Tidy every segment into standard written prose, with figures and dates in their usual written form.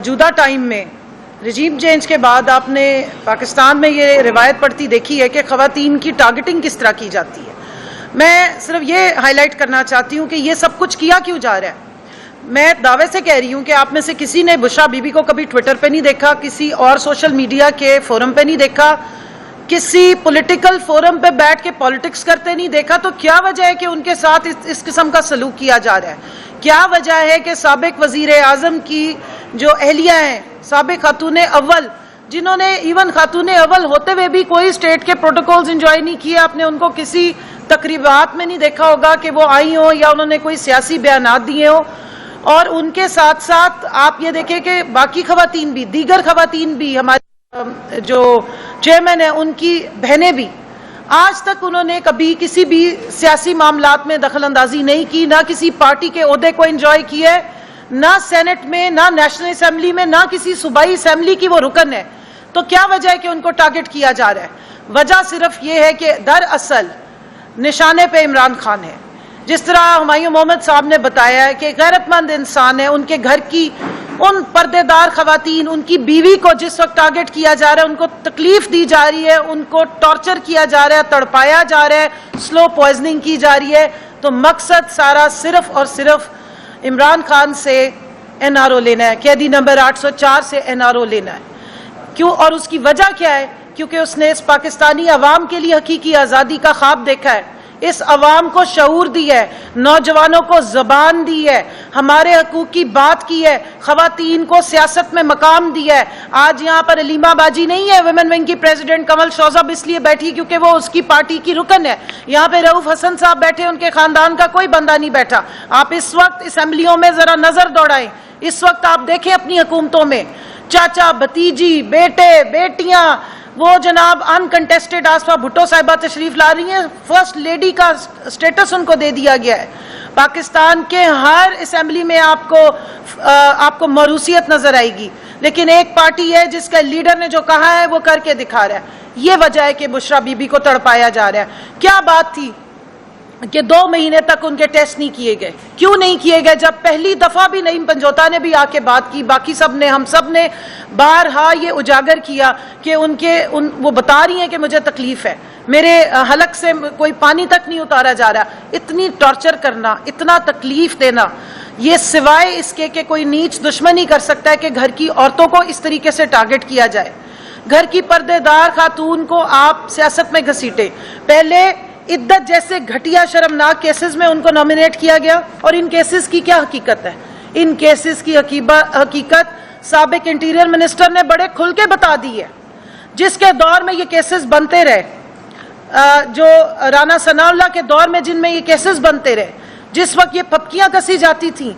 मौजूदा टाइम में रजीम चेंज के बाद आपने पाकिस्तान में ये रिवायत पढ़ती देखी है कि ख़वातीन की टारगेटिंग किस तरह की जाती है। मैं सिर्फ ये हाईलाइट करना चाहती हूँ कि ये सब कुछ किया क्यों जा रहा है। मैं दावे से कह रही हूँ कि आप में से किसी ने बुशरा बीबी को कभी ट्विटर पे नहीं देखा, किसी और सोशल मीडिया के फोरम पे नहीं देखा, किसी पॉलिटिकल फोरम पे बैठ के पॉलिटिक्स करते नहीं देखा। तो क्या वजह है कि उनके साथ इस किस्म का सलूक किया जा रहा है? क्या वजह है कि साबिक वजीर आजम की जो अहलिया हैं, साबिक खातून अव्वल, जिन्होंने इवन खातून अव्वल होते हुए भी कोई स्टेट के प्रोटोकॉल्स एंजॉय नहीं किए, आपने उनको किसी तकरीबात में नहीं देखा होगा कि वो आई हो या उन्होंने कोई सियासी बयानात दिए हो। और उनके साथ साथ आप ये देखें कि बाकी खवातीन भी, दीगर खवातीन भी, हमारे जो चेयरमैन है उनकी बहनें भी, आज तक उन्होंने कभी किसी भी सियासी मामलात में दखल अंदाजी नहीं की, ना किसी पार्टी के ओहदे को एंजॉय किया है, ना सेनेट में, ना नेशनल असेंबली में, ना किसी सूबाई असेंबली की वो रुकन है। तो क्या वजह है कि उनको टारगेट किया जा रहा है? वजह सिर्फ ये है कि दरअसल निशाने पे इमरान खान है। जिस तरह हुमायूं मोहम्मद साहब ने बताया है कि गैरतमंद इंसान है, उनके घर की उन पर्देदार खवातीन, उनकी बीवी को जिस वक्त टारगेट किया जा रहा है, उनको तकलीफ दी जा रही है, उनको टॉर्चर किया जा रहा है, तड़पाया जा रहा है, स्लो पॉइजनिंग की जा रही है, तो मकसद सारा सिर्फ और सिर्फ इमरान खान से एनआरओ लेना है, कैदी नंबर 804 से एनआरओ लेना है। क्यों? और उसकी वजह क्या है? क्योंकि उसने इस पाकिस्तानी अवाम के लिए हकीकी आज़ादी का ख्वाब देखा है, इस अवाम को शऊर दी है, नौजवानों को जबान दी है, हमारे हकूक की बात की है, खवातीन को सियासत में मकाम दिया है। आज यहाँ पर अलीमा बाजी नहीं है, वुमेन विंग की प्रेसिडेंट कमल शौजब इसलिए बैठी क्योंकि वो उसकी पार्टी की रुकन है। यहाँ पे रऊफ हसन साहब बैठे, उनके खानदान का कोई बंदा नहीं बैठा। आप इस वक्त असेंबलियों में जरा नजर दौड़ाएं, इस वक्त आप देखें अपनी हुकूमतों में चाचा, भतीजी, बेटे, बेटियां, वो जनाब अनकंटेस्टेड आसफा भुट्टो साहिबा तशरीफ ला रही हैं, फर्स्ट लेडी का स्टेटस उनको दे दिया गया है। पाकिस्तान के हर असेंबली में आपको मरूसियत नजर आएगी, लेकिन एक पार्टी है जिसका लीडर ने जो कहा है वो करके दिखा रहा है। ये वजह है कि बुशरा बीबी को तड़पाया जा रहा है। क्या बात थी कि 2 महीने तक उनके टेस्ट नहीं किए गए? क्यों नहीं किए गए? जब पहली दफा भी नईम पंजोता ने भी आके बात की, बाकी सब ने, हम सब ने बारहा ये उजागर किया कि वो बता रही हैं कि मुझे तकलीफ है, मेरे हलक से कोई पानी तक नहीं उतारा जा रहा। इतनी टॉर्चर करना, इतना तकलीफ देना, ये सिवाय इसके कि कोई नीच दुश्मन ही कर सकता है कि घर की औरतों को इस तरीके से टारगेट किया जाए। घर की पर्देदार खातून को आप सियासत में घसीटे। पहले इद्दत जैसे घटिया शर्मनाक केसेस में उनको नॉमिनेट किया गया, और इन केसेस की क्या हकीकत है? इन केसेस की हकीकत साबिक इंटीरियर मिनिस्टर ने बड़े खुल के बता दी है। जिसके दौर में ये केसेस बनते रहे, जो राना सनाउल्लाह के दौर में जिनमें ये केसेस बनते रहे, जिस वक्त ये फपकियां कसी जाती थी,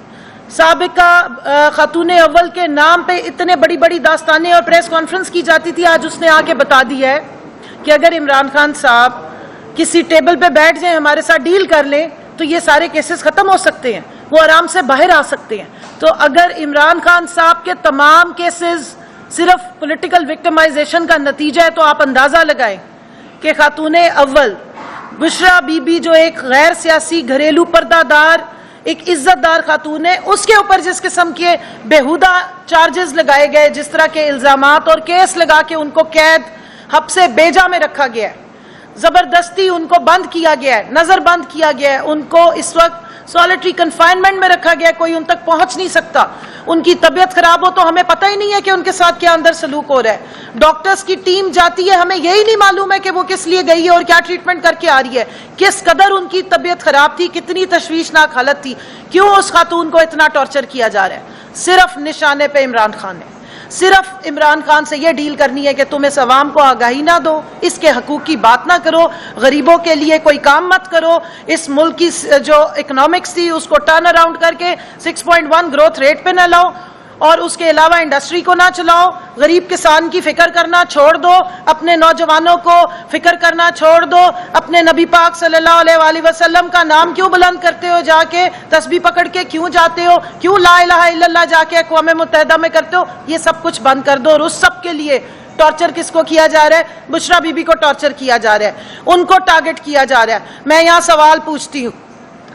साबिका खातून अव्वल के नाम पे इतने बड़ी बड़ी दास्तानें और प्रेस कॉन्फ्रेंस की जाती थी, आज उसने आके बता दिया है कि अगर इमरान खान साहब किसी टेबल पे बैठ जाए, हमारे साथ डील कर लें, तो ये सारे केसेस खत्म हो सकते हैं, वो आराम से बाहर आ सकते हैं। तो अगर इमरान खान साहब के तमाम केसेस सिर्फ पॉलिटिकल विक्टिमाइजेशन का नतीजा है, तो आप अंदाजा लगाएं कि खातून अव्वल बुशरा बीबी जो एक गैर सियासी घरेलू पर्दादार, एक इज्जतदार खातून है, उसके ऊपर जिस किस्म के बेहुदा चार्जेस लगाए गए, जिस तरह के इल्जामात और केस लगा के उनको कैद हब्से बेजा में रखा गया है, जबरदस्ती उनको बंद किया गया है, नजर बंद किया गया है, उनको इस वक्त सॉलिटरी कन्फाइनमेंट में रखा गया है, कोई उन तक पहुंच नहीं सकता। उनकी तबीयत खराब हो तो हमें पता ही नहीं है कि उनके साथ क्या अंदर सलूक हो रहा है। डॉक्टर्स की टीम जाती है, हमें यही नहीं मालूम है कि वो किस लिए गई है और क्या ट्रीटमेंट करके आ रही है, किस कदर उनकी तबीयत खराब थी, कितनी तशवीशनाक हालत थी, क्यों उस खातून को इतना टॉर्चर किया जा रहा है? सिर्फ निशाने पे इमरान खान है। सिर्फ इमरान खान से यह डील करनी है कि तुम इस अवाम को आगाही ना दो, इसके हकूक की बात ना करो, गरीबों के लिए कोई काम मत करो, इस मुल्क की जो इकोनॉमिक्स थी उसको टर्न अराउंड करके 6.1 ग्रोथ रेट पे ना लाओ, और उसके अलावा इंडस्ट्री को ना चलाओ, गरीब किसान की फिक्र करना छोड़ दो, अपने नौजवानों को फिक्र करना छोड़ दो, अपने नबी पाक सल्लल्लाहु अलैहि वसल्लम का नाम क्यों बुलंद करते हो, जाके तस्बीह पकड़ के क्यों जाते हो, क्यों ला इलाहा इल्लल्लाह जाके अक़वाम मुत्तहिदा में करते हो, ये सब कुछ बंद कर दो। और उस सब के लिए टॉर्चर किसको किया जा रहा है? बुशरा बीबी को टॉर्चर किया जा रहा है, उनको टारगेट किया जा रहा है। मैं यहाँ सवाल पूछती हूँ,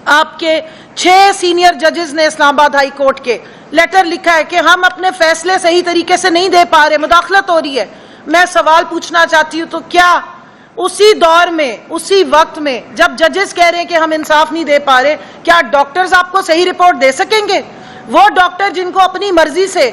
आपके 6 سینئر ججز نے اسلام آباد ہائی کورٹ کے لیٹر لکھا ہے کہ ہم اپنے فیصلے صحیح طریقے سے نہیں دے پا رہے, مداخلت ہو رہی ہے. میں سوال پوچھنا چاہتی ہوں, تو کیا اسی دور میں, اسی وقت میں جب ججز کہہ رہے ہیں کہ ہم انصاف نہیں دے پا رہے, کیا ڈاکٹرز آپ کو صحیح رپورٹ دے سکیں گے؟ وہ ڈاکٹر جن کو اپنی مرضی سے,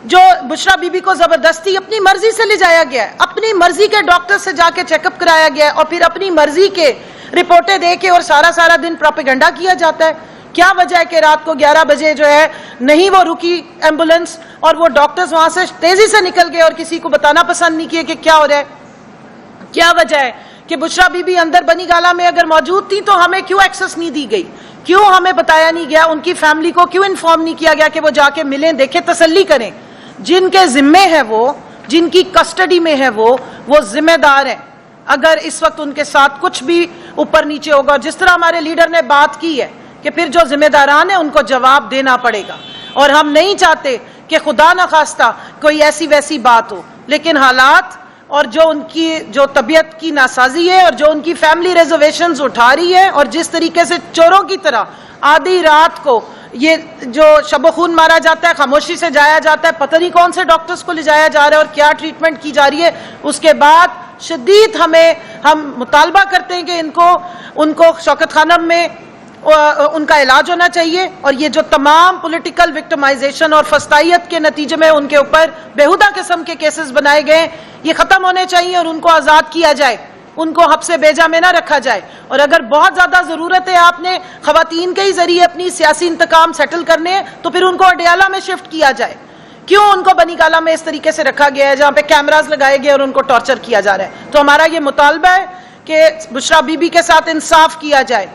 جو بشرا بی بی کو زبردستی اپنی مرضی سے لے جایا گیا ہے, اپنی مرضی کے ڈاکٹر سے جا کے چیک اپ کرایا گیا ہے, اور پھر اپنی مرضی کے رپورٹیں دے کے اور سارا دن پروپیگنڈا کیا جاتا ہے. کیا وجہ ہے کہ رات کو 11 بجے جو ہے نہیں وہ رکی ایمبولینس, اور وہ ڈاکٹرز وہاں سے تیزی سے نکل گئے اور کسی کو بتانا پسند نہیں کیے کہ کیا ہو رہا ہے؟ کیا وجہ ہے کہ بشرا بی بی اندر بنی گالہ میں اگر موجود تھی تو ہمیں کیوں ایکسس نہیں دی گئی؟ کیوں ہمیں بتایا نہیں گیا؟ ان کی فیملی کو کیوں انفارم نہیں کیا گیا کہ وہ جا کے ملیں, دیکھیں, تسلی کریں؟ جن کے ذمے ہے وہ, جن کی کسٹڈی میں ہے وہ ذمہ دار ہیں. اگر اس وقت ان کے ساتھ کچھ بھی اوپر نیچے ہوگا, جس طرح ہمارے لیڈر نے بات کی ہے کہ پھر جو ذمہ داران ہیں ان کو جواب دینا پڑے گا. اور ہم نہیں چاہتے کہ خدا نخواستہ کوئی ایسی ویسی بات ہو, لیکن حالات اور جو ان کی جو طبیعت کی ناسازی ہے اور جو ان کی فیملی ریزرویشنز اٹھا رہی ہے, اور جس طریقے سے چوروں کی طرح آدھی رات کو یہ جو شب و خون مارا جاتا ہے, خاموشی سے جایا جاتا ہے, پتہ نہیں کون سے ڈاکٹرز کو لے جایا جا رہا ہے اور کیا ٹریٹمنٹ کی جا رہی ہے, اس کے بعد شدید ہم مطالبہ کرتے ہیں کہ ان کو شوکت خانم میں ان کا علاج ہونا چاہیے. اور یہ جو تمام پولیٹیکل وکٹمائزیشن اور فسطائیت کے نتیجے میں ان کے اوپر بیہودہ قسم کے کیسز بنائے گئے, یہ ختم ہونے چاہیے اور ان کو آزاد کیا جائے, ان کو حبس بیجا میں نہ رکھا جائے. اور اگر بہت زیادہ ضرورت ہے آپ نے خواتین کے ہی ذریعے اپنی سیاسی انتقام سیٹل کرنے ہیں, تو پھر ان کو اڈیالہ میں شفٹ کیا جائے. کیوں ان کو بنی گالہ میں اس طریقے سے رکھا گیا ہے جہاں پہ کیمراز لگائے گئے اور ان کو ٹارچر کیا جا رہا ہے؟ تو ہمارا یہ مطالبہ ہے کہ بشرا بی بی کے ساتھ انصاف کیا جائے,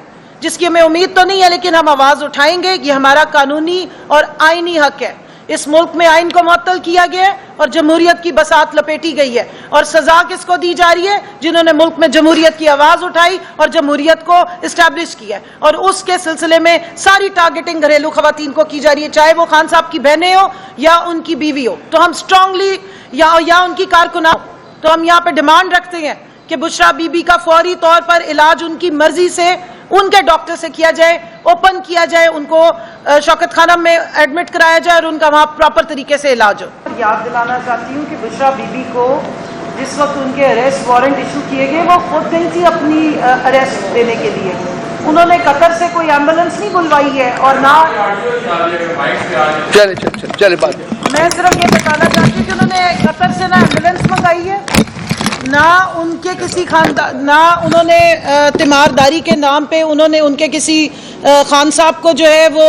جس کی ہمیں امید تو نہیں ہے, لیکن ہم آواز اٹھائیں گے. یہ ہمارا قانونی اور آئینی حق ہے. اس ملک میں آئین کو معطل کیا گیا ہے اور جمہوریت کی بساط لپیٹی گئی ہے, اور سزا کس کو دی جا رہی ہے؟ جنہوں نے ملک میں جمہوریت کی آواز اٹھائی اور جمہوریت کو اسٹیبلش کیا ہے, اور اس کے سلسلے میں ساری ٹارگیٹنگ گھریلو خواتین کو کی جا رہی ہے, چاہے وہ خان صاحب کی بہنیں ہو یا ان کی بیوی ہو. تو ہم اسٹرانگلی یا ان کی کارکنان, تو ہم یہاں پہ ڈیمانڈ رکھتے ہیں کہ بشرا بی بی کا فوری طور پر علاج ان کی مرضی سے ان کے ڈاکٹر سے کیا جائے, اوپن کیا جائے, ان کو شوکت خانم میں ایڈمٹ کرایا جائے اور ان کا وہاں پراپر طریقے سے علاج ہو. یاد دلانا چاہتی ہوں کہ بشرا بی بی کو جس وقت ان کے اریسٹ وارنٹ ایشو کیے گئے, وہ خود گئی تھی اپنی اریسٹ دینے کے لیے. انہوں نے قطر سے کوئی ایمبولینس نہیں بلوائی ہے, اور نہ چلے بات. میں صرف یہ بتانا چاہتی ہوں کہ انہوں نے قطر سے نہ ایمبولینس منگائی ہے, نہ ان کے کسی خاندان, نہ انہوں نے تیمارداری کے نام پہ انہوں نے ان کے کسی خان صاحب کو جو ہے وہ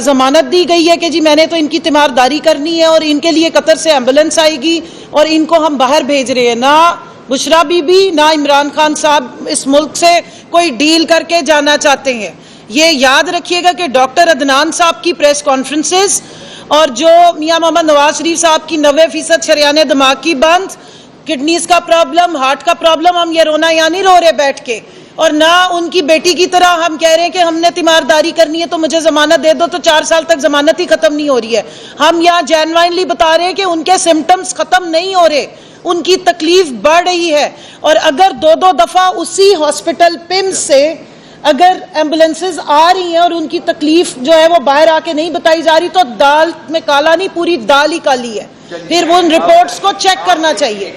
ضمانت دی گئی ہے کہ جی میں نے تو ان کی تیمارداری کرنی ہے اور ان کے لیے قطر سے ایمبولینس آئے گی اور ان کو ہم باہر بھیج رہے ہیں. نہ بشرا بی بی نہ عمران خان صاحب اس ملک سے کوئی ڈیل کر کے جانا چاہتے ہیں. یہ یاد رکھیے گا کہ ڈاکٹر عدنان صاحب کی پریس کانفرنسز اور جو میاں محمد نواز شریف صاحب کی 90% شریان دماغ کی بند, کڈنیز کا پرابلم, ہارٹ کا پرابلم, ہم یہ رونا یا نہیں رو رہے بیٹھ کے, اور نہ ان کی بیٹی کی طرح ہم کہہ رہے ہیں کہ ہم نے تیمارداری کرنی ہے تو مجھے ضمانت دے دو, تو 4 سال تک ضمانت ہی ختم نہیں ہو رہی ہے. ہم یہاں جینوائنلی بتا رہے ہیں کہ ان کے سمٹمز ختم نہیں ہو رہے, ان کی تکلیف بڑھ رہی ہے. اور اگر 2 دفعہ اسی ہاسپٹل پمز سے اگر ایمبولینسز آ رہی ہیں اور ان کی تکلیف جو ہے وہ باہر آ کے نہیں بتائی جا رہی, تو دال میں کالا نہیں, پوری دال ہی کالی ہے. پھر وہ ان رپورٹس کو چیک کرنا چاہیے.